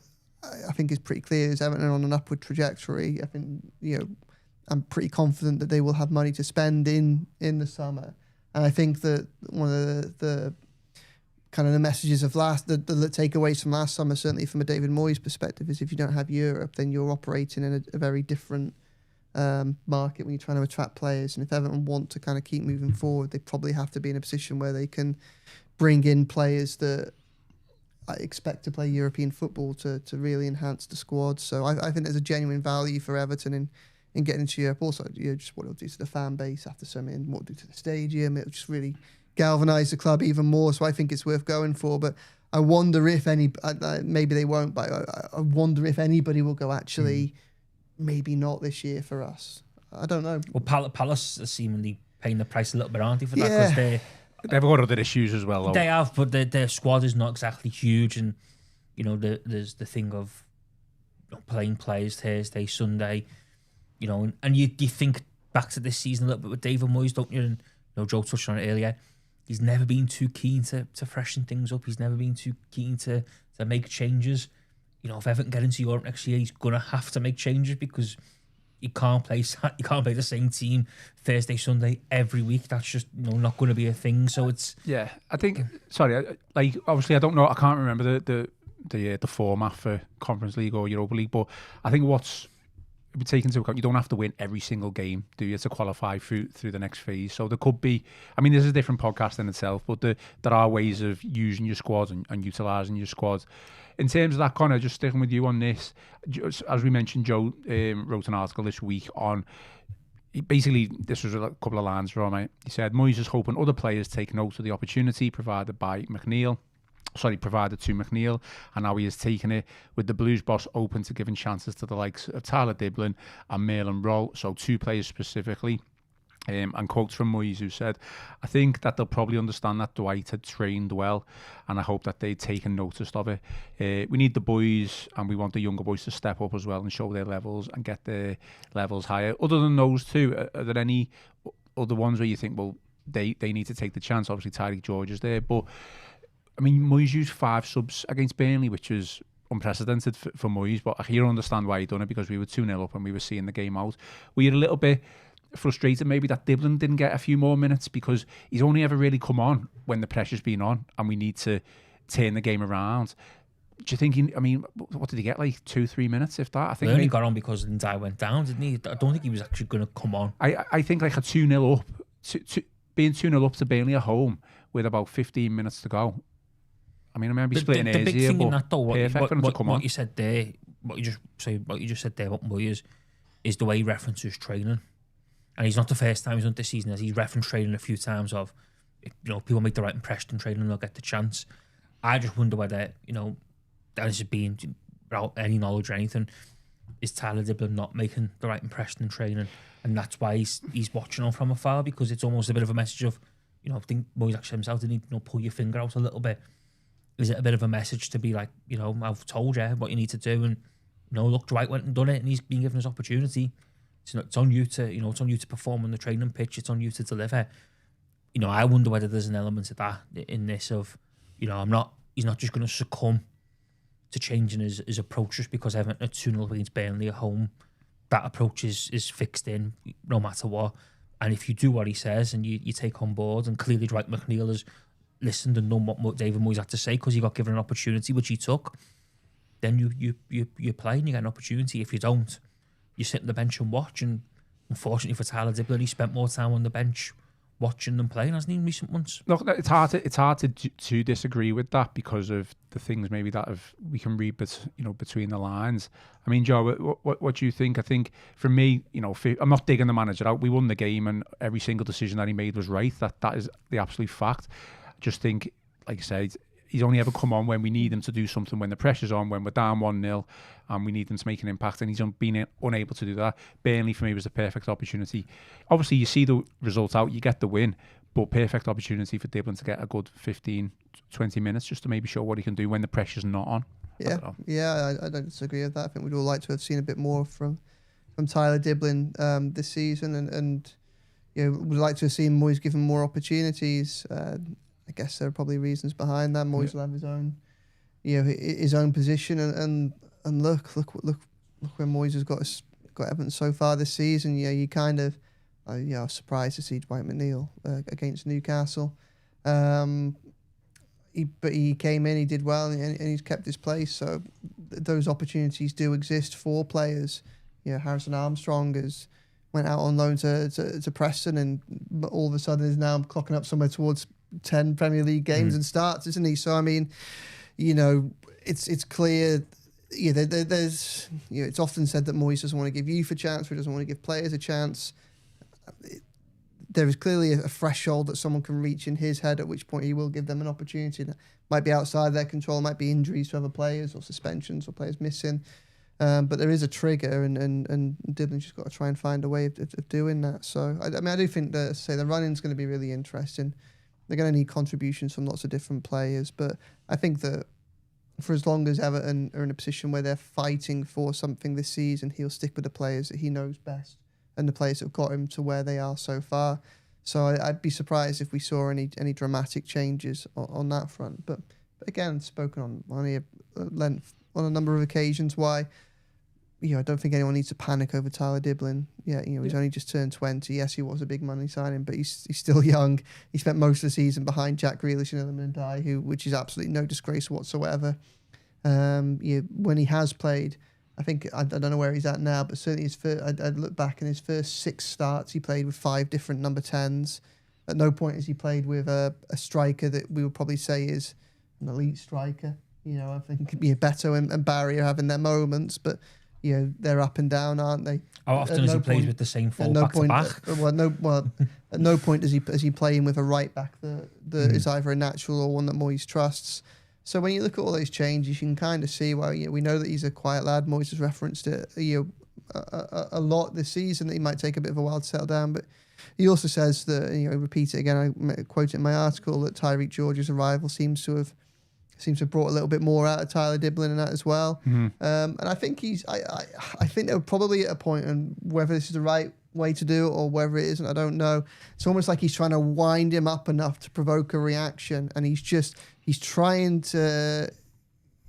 I think is pretty clear is Everton are on an upward trajectory. I think, I'm pretty confident that they will have money to spend in the summer. And I think that one of the kind of the messages of the takeaways from last summer, certainly from a David Moyes perspective, is if you don't have Europe, then you're operating in a very different market when you're trying to attract players. And if Everton want to kind of keep moving forward, they probably have to be in a position where they can bring in players that I expect to play European football to really enhance the squad. So I think there's a genuine value for Everton in getting into Europe. Also, just what it'll do to the fan base after so many, and what it'll do to the stadium. It'll just really galvanise the club even more, so I think it's worth going for. But I wonder if maybe they won't, but I wonder if anybody will go, actually, maybe not this year for us. I don't know. Well, Palace are seemingly paying the price a little bit, aren't they, for that? Because they've got other issues as well, though. They have, but their squad is not exactly huge, and there's the thing of playing players Thursday, Sunday, and you think back to this season a little bit with David Moyes, don't you? And Joe touched on it earlier. He's never been too keen to freshen things up. He's never been too keen to make changes. If Everton get into Europe next year, he's gonna have to make changes, because you can't play the same team Thursday, Sunday every week. That's just not going to be a thing. So it's I think. Sorry, like obviously I don't know. I can't remember the format for Conference League or Europa League, but I think what's take into account, you don't have to win every single game, do you, to qualify through the next phase. So there could be, this is a different podcast in itself, but there are ways of using your squad and utilising your squad. In terms of that, Connor, just sticking with you on this, as we mentioned, Joe wrote an article this week on, basically, this was a couple of lines from it. He said, Moyes is hoping other players take note of the opportunity provided to McNeil, and now he has taken it, with the Blues boss open to giving chances to the likes of Tyler Diblin and Merlin Roll, so 2 players specifically. And quotes from Moyes, who said, I think that they'll probably understand that Dwight had trained well, and I hope that they've taken notice of it. We need the boys, and we want the younger boys to step up as well and show their levels and get their levels higher. Other than those 2, are there any other ones where you think, well, they need to take the chance? Obviously, Tyreek George is there, but I mean, Moyes used 5 subs against Burnley, which was unprecedented for Moyes, but I can understand why he done it, because we were 2-0 up and we were seeing the game out. We were a little bit frustrated maybe that Dibblin didn't get a few more minutes, because he's only ever really come on when the pressure's been on and we need to turn the game around. Do you think what did he get, like 2-3 minutes, if that? I think he only got on because Ndiaye went down, didn't he? I don't think he was actually going to come on. I think like a 2-0 up, being 2-0 up to Burnley at home with about 15 minutes to go. I mean, I remember splitting hairs here, but perfect for him to come on. What you said there, what you just said there about Moyes is the way he references training. And he's not the first time he's done this season, as he's referenced training a few times of, people make the right impression in training, they'll get the chance. I just wonder whether, that is being, without any knowledge or anything, is Tyler Dibblin not making the right impression in training? And that's why he's watching on from afar, because it's almost a bit of a message of, I think Moyes actually himself didn't pull your finger out a little bit. Is it a bit of a message to be like, I've told you what you need to do, and look, Dwight went and done it, and he's been given his opportunity. It's on you to, it's on you to perform on the training pitch. It's on you to deliver. I wonder whether there's an element of that in this of, he's not just going to succumb to changing his approach just because Everton are 2-0 against Burnley at home. That approach is fixed in no matter what. And if you do what he says and you take on board, and clearly Dwight McNeil has listened and known what David Moyes had to say because he got given an opportunity, which he took, then you play and you get an opportunity. If you don't, you sit on the bench and watch. And unfortunately for Tyler Dibblin, he spent more time on the bench watching them playing, hasn't he, in recent months? Look, it's hard to disagree with that because of the things maybe that we can read, between the lines. I mean, Joe, what do you think? I think for me, I'm not digging the manager out. We won the game, and every single decision that he made was right. That is the absolute fact. I just think, like I said, he's only ever come on when we need him to do something, when the pressure's on, when we're down 1-0 and we need him to make an impact, and he's been unable to do that. Burnley for me was the perfect opportunity. Obviously you see the result out, you get the win, but perfect opportunity for Dibblin to get a good 15-20 minutes just to maybe show what he can do when the pressure's not on. I don't disagree with that. I think we'd all like to have seen a bit more from Tyler Dibblin this season, and we'd like to have seen Moyes given more opportunities. I guess there are probably reasons behind that. Moyes will have his own, his own position, and look where Moyes has got Everton so far this season. You kind of, I was surprised to see Dwight McNeil against Newcastle. He came in, he did well, and he's kept his place. So those opportunities do exist for players. Harrison Armstrong went out on loan to Preston, and all of a sudden is now clocking up somewhere towards 10 Premier League games and starts, isn't he? So I mean, it's clear. There's it's often said that Moyes doesn't want to give youth a chance, or he doesn't want to give players a chance. There is clearly a threshold that someone can reach in his head, at which point he will give them an opportunity. That might be outside their control, might be injuries to other players or suspensions or players missing. But there is a trigger, and Diblin's just got to try and find a way of doing that. So I do think that, the running's going to be really interesting. They're going to need contributions from lots of different players, but I think that for as long as Everton are in a position where they're fighting for something this season, he'll stick with the players that he knows best and the players that have got him to where they are so far. So I'd be surprised if we saw any dramatic changes on that front. But again, spoken on a number of occasions why. I don't think anyone needs to panic over Tyler Dibblin. He's only just turned 20. Yes, he was a big money signing, but he's still young. He spent most of the season behind Jack Grealish and Ndiaye, which is absolutely no disgrace whatsoever. When he has played, I think, I don't know where he's at now, but certainly I'd look back in his first 6 starts, he played with 5 different number 10s. At no point has he played with a striker that we would probably say is an elite striker. I think Beto and Barry are having their moments, but they're up and down, aren't they? How often has he played with the same four back to back? At no point is he playing with a right back that is either a natural or one that Moyes trusts. So when you look at all those changes, you can kind of see why we know that he's a quiet lad. Moyes has referenced it a lot this season, that he might take a bit of a while to settle down, but he also says that, repeat it again, I quote it in my article, that Tyreek George's arrival seems to have Seems to have brought a little bit more out of Tyler Diblin and that as well. And I think I think they're probably at a point, and whether this is the right way to do it or whether it isn't, I don't know. It's almost like he's trying to wind him up enough to provoke a reaction, and he's trying to,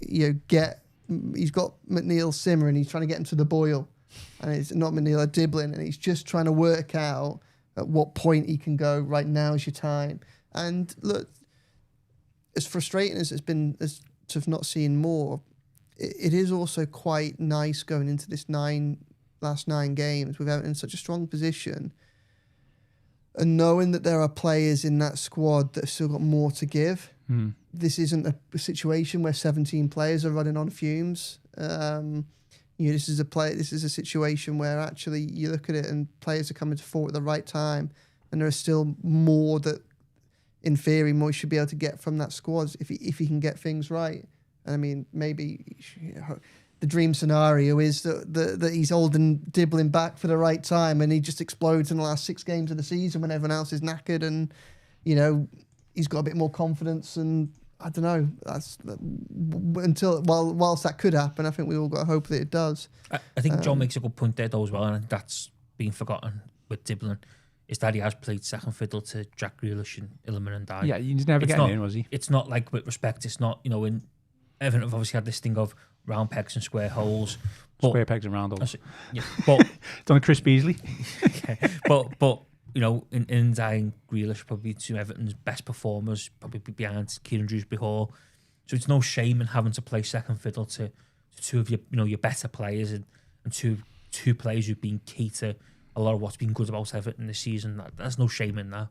he's got McNeil simmering, he's trying to get him to the boil, and it's not McNeil, Diblin, and he's just trying to work out at what point he can go, right, now's your time. And look, as frustrating as it's been as to have not seen more, it is also quite nice going into this last 9 games with Everton in such a strong position, and knowing that there are players in that squad that have still got more to give. This isn't a situation where 17 players are running on fumes. This is a situation where actually you look at it and players are coming to fore at the right time, and there is still more that, in theory, Moyes should be able to get from that squad if he can get things right. And I mean, maybe the dream scenario is that he's holding Diblin back for the right time, and he just explodes in the last 6 games of the season when everyone else is knackered, and he's got a bit more confidence. And I don't know. That's whilst that could happen, I think we all got to hope that it does. I think John makes a good point there though as well, and that's been forgotten with Diblin, is that he has played second fiddle to Jack Grealish and Ilman and Dye. Yeah, he's never getting in, was he? It's not like, with respect, it's not, in Everton have obviously had this thing of round pegs and square holes. Square pegs and round holes. Yeah, but done Chris Beasley. Okay, but in Dye and Grealish, probably 2 Everton's best performers, probably behind Kieran Dewsbury Hall. So it's no shame in having to play second fiddle to 2 of your better players and two players who've been key to a lot of what's been good about Everton this season. There's no shame in that.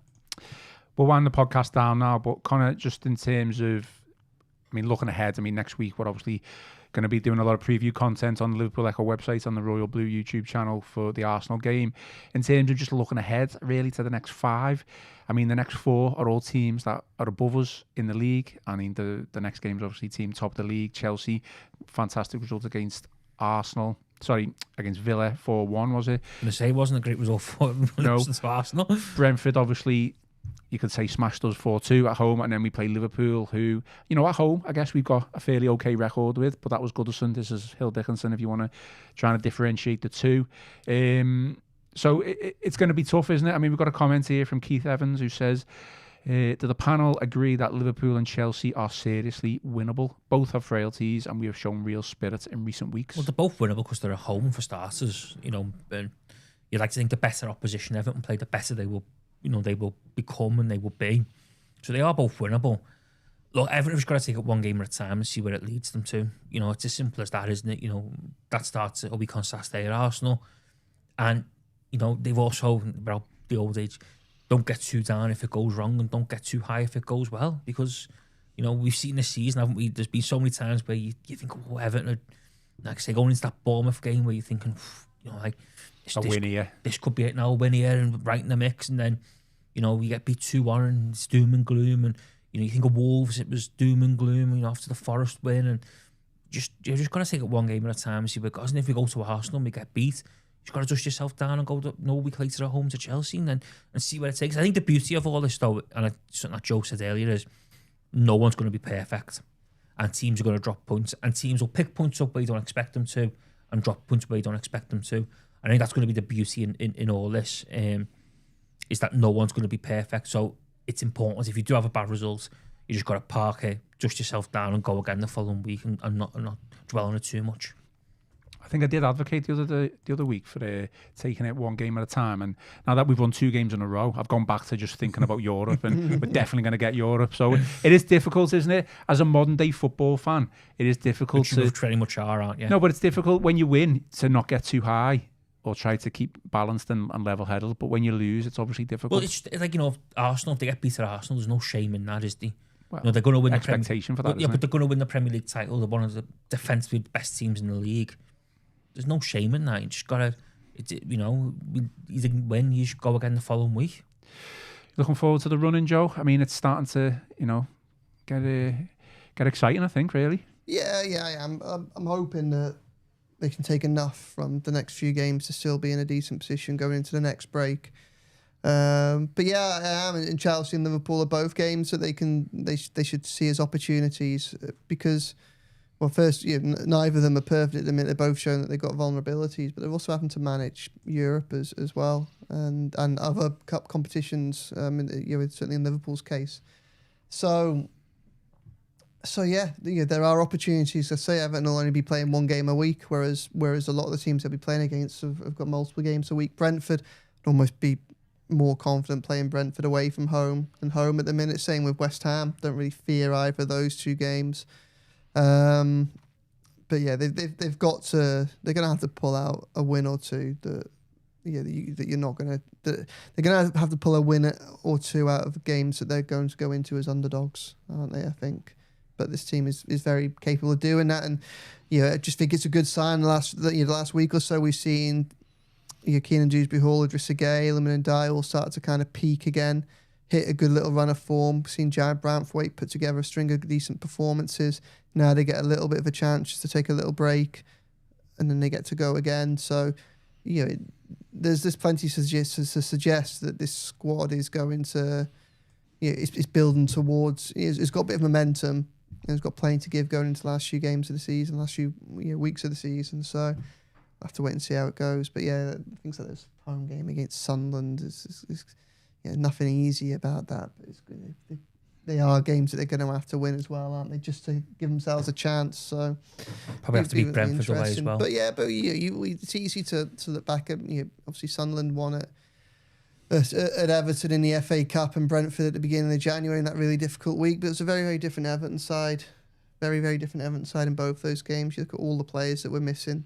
We'll wind the podcast down now, but kind of just in terms of, looking ahead, next week we're obviously going to be doing a lot of preview content on the Liverpool Echo website, on the Royal Blue YouTube channel for the Arsenal game. In terms of just looking ahead, really, to the next 5, the next 4 are all teams that are above us in the league. The next game's obviously team top of the league, Chelsea. Fantastic result against Arsenal. Sorry, against Villa, 4-1, was it? I'm going to say it wasn't a great result for Arsenal. Brentford, obviously, you could say smashed us 4-2 at home, and then we play Liverpool, who, at home, I guess we've got a fairly okay record with, but that was Goodison. This is Hill Dickinson, if you want to try and differentiate the two. So it's going to be tough, isn't it? We've got a comment here from Keith Evans who says, do the panel agree that Liverpool and Chelsea are seriously winnable? Both have frailties, and we have shown real spirit in recent weeks. Well, they're both winnable because they're at home, for starters. And you'd like to think the better opposition Everton play, the better they will become and they will be. So they are both winnable. Look, Everton's got to take it one game at a time and see where it leads them to. It's as simple as that, isn't it? That starts at a week on Saturday at Arsenal. And, they've also, about the old age, don't get too down if it goes wrong, and don't get too high if it goes well. Because, we've seen this season, haven't we? There's been so many times where you think, Everton, like I say, going into that Bournemouth game where you're thinking, this could be it now, win here and right in the mix. And then, you get beat 2-1 and it's doom and gloom. And, you think of Wolves, it was doom and gloom, after the Forest win. And you're just going to take it one game at a time and see where it goes. And if we go to Arsenal and we get beat, you've got to dust yourself down and go no week later at home to Chelsea and see where it takes. I think the beauty of all this, though, and something that Joe said earlier, is no one's going to be perfect. And teams are going to drop points. And teams will pick points up where you don't expect them to and drop points where you don't expect them to. I think that's going to be the beauty in all this, is that no one's going to be perfect. So it's important, if you do have a bad result, you just got to park it, dust yourself down and go again the following week and not dwell on it too much. I think I did advocate the other week for taking it one game at a time, and now that we've won 2 games in a row, I've gone back to just thinking about Europe, and we're definitely going to get Europe. So it is difficult, isn't it? As a modern day football fan, it is difficult. Which you pretty much are, aren't you? No, but it's difficult when you win to not get too high or try to keep balanced and level-headed. But when you lose, it's obviously difficult. Well, it's like, Arsenal, if they get beat at Arsenal, there's no shame in that, is there? Well, they're going to win expectation for that. But they're going to win the Premier League title. They're one of the defensively best teams in the league. There's no shame in that. You just got to, you didn't win, you should go again the following week. Looking forward to the running, Joe. It's starting to, get exciting, I think, really. Yeah, I am. I'm hoping that they can take enough from the next few games to still be in a decent position going into the next break. But yeah, I am. And Chelsea and Liverpool are both games that they should see as opportunities because, well, first, neither of them are perfect at the minute. They're both showing that they've got vulnerabilities, but they're also having to manage Europe as well and other cup competitions. Certainly in Liverpool's case. So yeah, there are opportunities. I say Everton will only be playing one game a week, whereas a lot of the teams they'll be playing against have got multiple games a week. Brentford would almost be more confident playing Brentford away from home than home at the minute. Same with West Ham. Don't really fear either of those two games. But yeah, they've got to. They're going to have to pull out a win or two that you're not going to. They're going to have to pull a win or two out of games that they're going to go into as underdogs, aren't they? I think. But this team is very capable of doing that, and I just think it's a good sign. The last week or so, we've seen Keenan Dewsbury-Hall, Idrissa Gueye, Iliman Ndiaye all start to kind of peak again, hit a good little run of form. We've seen Jared Branthwaite put together a string of decent performances. Now they get a little bit of a chance to take a little break, and then they get to go again. So, there's plenty to suggest that this squad is going to, it's building towards. It's got a bit of momentum. It's got plenty to give going into the last few games of the season, last few weeks of the season. So I'll have to wait and see how it goes. But yeah, things like this home game against Sunderland is nothing easy about that. But it's good. They are games that they're going to have to win as well, aren't they? Just to give themselves a chance. So probably have to beat Brentford away as well. But yeah, it's easy to look back at. Obviously Sunderland won at Everton in the FA Cup and Brentford at the beginning of January in that really difficult week. But it was a very, very different Everton side. Very, very different Everton side in both those games. You look at all the players that we're missing.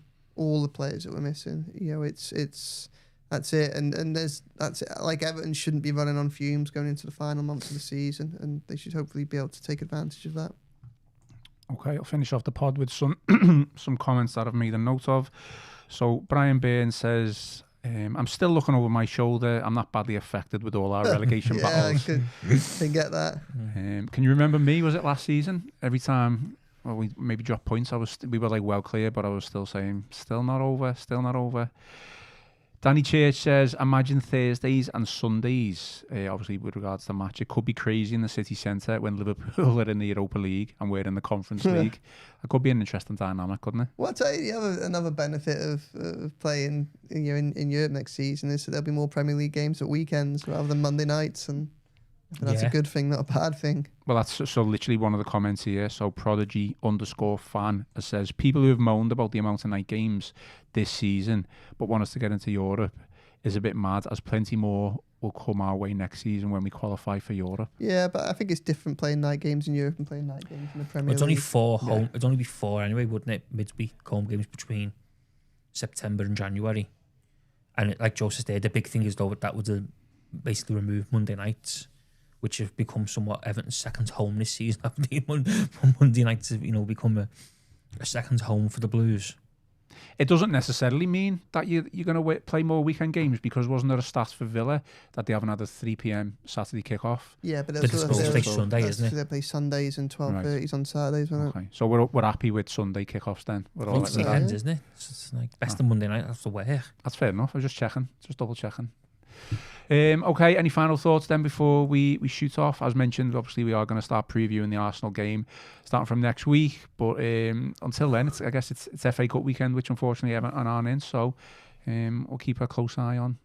It's that's it. And that's it. Like Everton shouldn't be running on fumes going into the final months of the season, and they should hopefully be able to take advantage of that. Okay, I'll finish off the pod with some some comments that I've made a note of. So Brian Byrne says, I'm still looking over my shoulder. I'm not badly affected with all our relegation battles. I can get that. Can you remember me? Was it last season? Every time we maybe dropped points, we were like well clear, but I was still saying, still not over. Danny Church says, imagine Thursdays and Sundays, obviously with regards to the match, it could be crazy in the city centre when Liverpool are in the Europa League and we're in the Conference League. It could be an interesting dynamic, couldn't it? Well, I'll tell you, another benefit of playing in Europe next season is that there'll be more Premier League games at weekends rather than Monday nights, and that's a good thing, not a bad thing. Well, that's so literally one of the comments here. So Prodigy_fan says, people who have moaned about the amount of night games this season but want us to get into Europe is a bit mad, as plenty more will come our way next season when we qualify for Europe. Yeah, but I think it's different playing night games in Europe and playing night games in the Premier League. It's only four home. It'd only be four anyway, wouldn't it? Midweek home games between September and January. And like Joseph said, the big thing is though that would basically remove Monday nights, which have become somewhat Everton's second home this season. Monday nights have become a second home for the Blues. It doesn't necessarily mean that you're going to play more weekend games, because wasn't there a stat for Villa that they haven't had a 3 p.m. Saturday kick-off? Yeah, but it's Sunday, isn't it? They play Sundays and 12:30s on Saturdays, isn't it? Okay, so we're happy with Sunday kickoffs then. We're all it's weekends, isn't it? It's like best of Monday night after work. That's fair enough. I was just double checking. Okay, any final thoughts then before we shoot off? As mentioned, obviously we are going to start previewing the Arsenal game starting from next week, but until then, I guess it's FA Cup weekend, which unfortunately Everton aren't in, so we'll keep a close eye on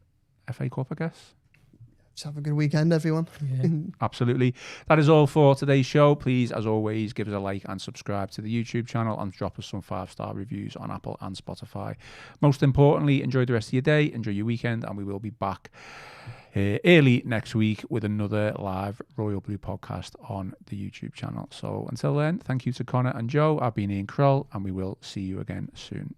FA Cup, I guess. Just have a good weekend, everyone. Yeah. Absolutely. That is all for today's show. Please, as always, give us a like and subscribe to the YouTube channel and drop us some 5-star reviews on Apple and Spotify. Most importantly, enjoy the rest of your day, enjoy your weekend, and we will be back early next week with another live Royal Blue podcast on the YouTube channel. So until then, thank you to Connor and Joe. I've been Ian Croll, and we will see you again soon.